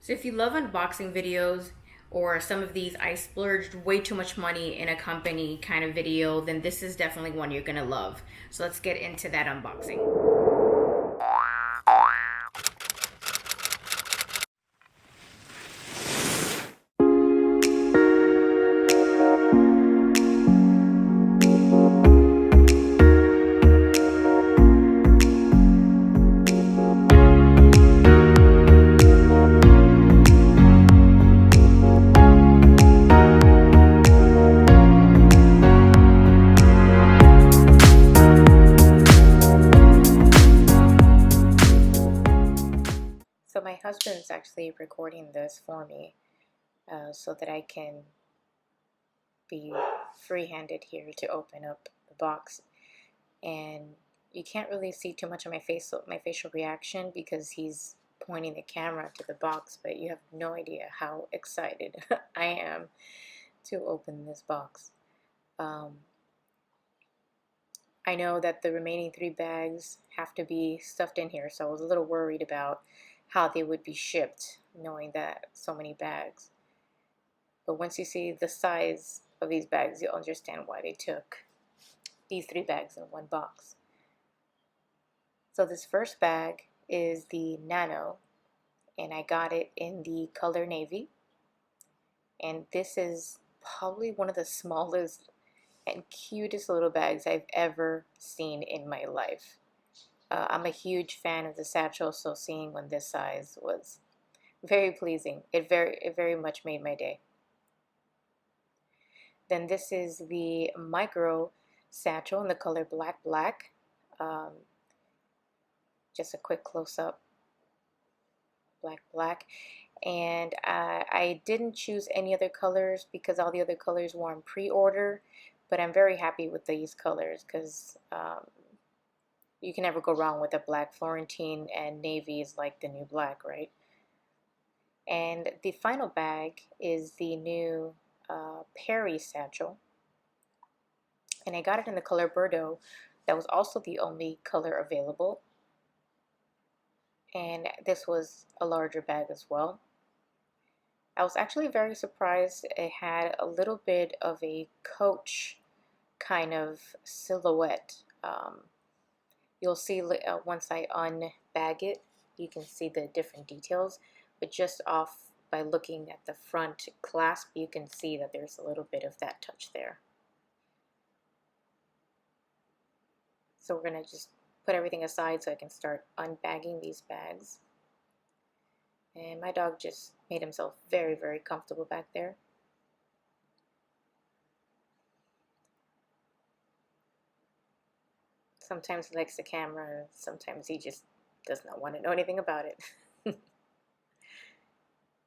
So if you love unboxing videos or some of these I splurged way too much money in a company kind of video, then this is definitely one you're gonna love. So let's get into that unboxing. So my husband's actually recording this for me so that I can be free-handed here to open up the box. And you can't really see too much of my facial reaction because he's pointing the camera to the box, but you have no idea how excited I am to open this box. I know that the remaining 3 bags have to be stuffed in here, so I was a little worried about how they would be shipped, knowing that so many bags. But once you see the size of these bags, you'll understand why they took these 3 bags in one box. So this first bag is the Nano, and I got it in the color navy. And this is probably one of the smallest and cutest little bags I've ever seen in my life. I'm a huge fan of the satchel, so seeing one this size was very pleasing. It very much made my day. Then this is the micro satchel in the color black. Um, just a quick close-up, black. And I didn't choose any other colors because all the other colors were on pre-order, but I'm very happy with these colors because you can never go wrong with a black. Florentine and navy is like the new black, right? And the final bag is the new Perry Satchel, and I got it in the color Bordeaux. That was also the only color available, and this was a larger bag as well. I was actually very surprised it had a little bit of a Coach kind of silhouette. You'll see once I unbag it, you can see the different details, but just off by looking at the front clasp, you can see that there's a little bit of that touch there. So we're going to just put everything aside so I can start unbagging these bags. And my dog just made himself very comfortable back there. Sometimes he likes the camera, sometimes he just does not want to know anything about it.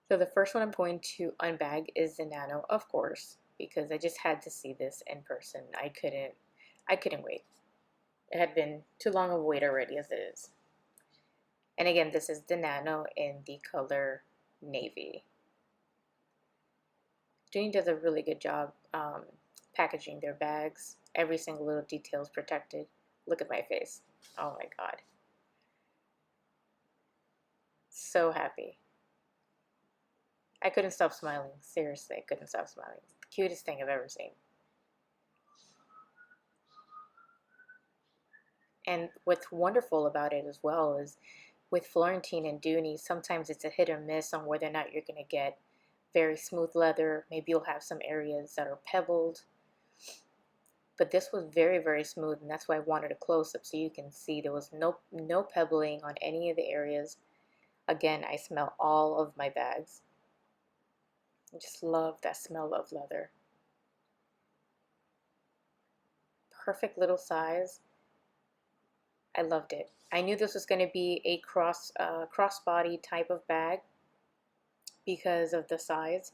So the first one I'm going to unbag is the Nano, of course, because I just had to see this in person. I couldn't wait. It had been too long of a wait already as it is. And again, this is the Nano in the color navy. Dooney does a really good job packaging their bags. Every single little detail is protected. Look at my face. Oh my God. So happy. I couldn't stop smiling. Seriously, I couldn't stop smiling. It's the cutest thing I've ever seen. And what's wonderful about it as well is with Florentine and Dooney, sometimes it's a hit or miss on whether or not you're going to get very smooth leather. Maybe you'll have some areas that are pebbled. But this was very smooth, and that's why I wanted a close-up so you can see there was no pebbling on any of the areas. Again, I smell all of my bags. I just love that smell of leather. Perfect little size. I loved it. I knew this was going to be a crossbody type of bag because of the size.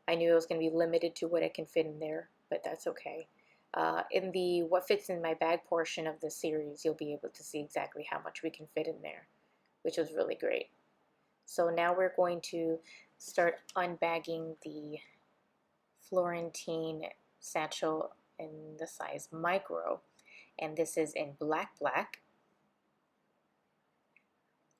I knew it was going to be limited to what I can fit in there, but that's okay. In the what fits in my bag portion of the series, you'll be able to see exactly how much we can fit in there, which was really great. So now we're going to start unbagging the Florentine satchel in the size micro, and this is in black.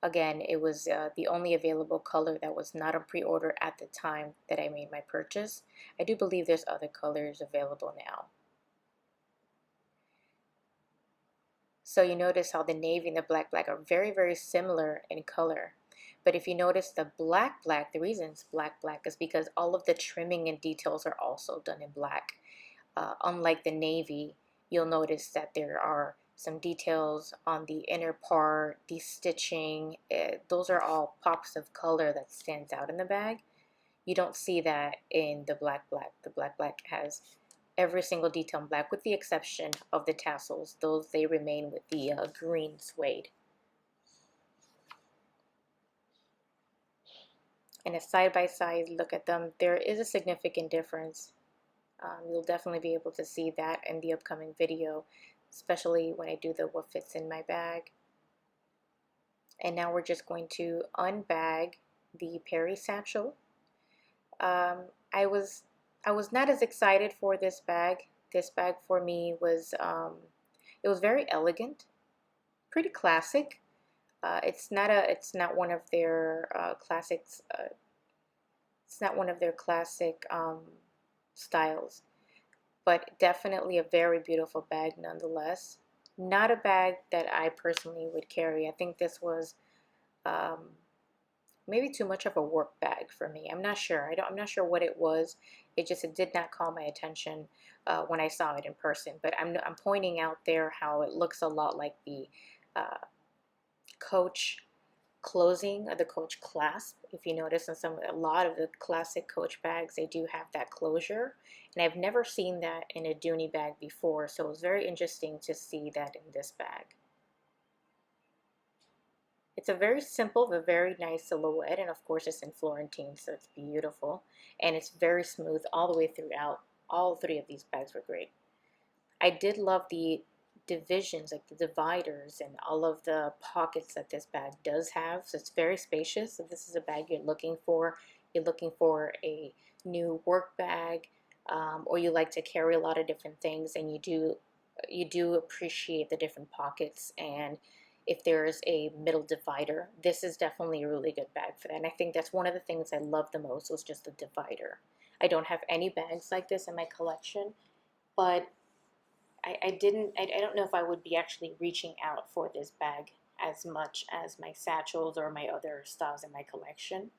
Again, it was the only available color that was not on pre-order at the time that I made my purchase. I do believe there's other colors available now. So you notice how the navy and the black are very, very similar in color. But if you notice the black, the reason it's black is because all of the trimming and details are also done in black. Unlike the navy, you'll notice that there are some details on the inner part, the stitching. Those are all pops of color that stands out in the bag. You don't see that in the black. The black has every single detail in black with the exception of the tassels. Those, they remain with the green suede. And a side-by-side look at them, there is a significant difference. You'll definitely be able to see that in the upcoming video, especially when I do the what fits in my bag. And now we're just going to unbag the Perry Satchel. I was not as excited for this bag. This bag for me was it was very elegant, pretty classic. It's not one of their classics. It's not one of their classic styles, but definitely a very beautiful bag nonetheless. Not a bag that I personally would carry. I think this was maybe too much of a work bag for me. I'm not sure. I'm not sure what it was. It did not call my attention when I saw it in person. But I'm pointing out there how it looks a lot like the Coach closing of the Coach clasp. If you notice in a lot of the classic Coach bags, they do have that closure, and I've never seen that in a Dooney bag before, so it was very interesting to see that in this bag. It's a very simple but very nice silhouette, and of course it's in Florentine, so it's beautiful, and it's very smooth all the way throughout. All three of these bags were great. I did love the divisions, like the dividers and all of the pockets that this bag does have. So it's very spacious. If this is a bag you're looking for a new work bag, or you like to carry a lot of different things, and you do appreciate the different pockets, and if there's a middle divider, this is definitely a really good bag for that. And I think that's one of the things I love the most, was just the divider. I don't have any bags like this in my collection, but I don't know if I would be actually reaching out for this bag as much as my satchels or my other styles in my collection.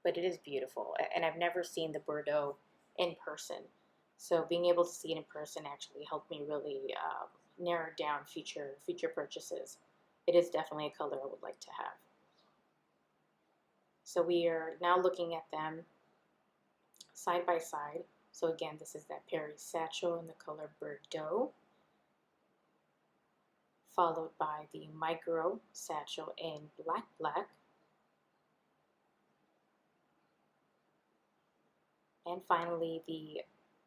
But it is beautiful, and I've never seen the Bordeaux in person. So being able to see it in person actually helped me really narrow down future purchases. It is definitely a color I would like to have. So we are now looking at them side by side. So again, this is that Perry Satchel in the color Bordeaux, followed by the Micro Satchel in black, and finally the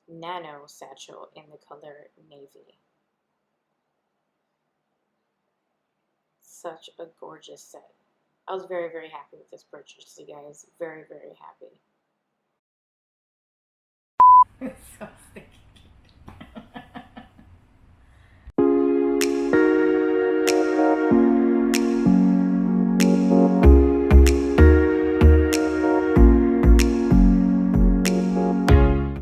Nano Satchel in the color Navy. Such a gorgeous set. I was very, very happy with this purchase, you guys. Very, very happy. So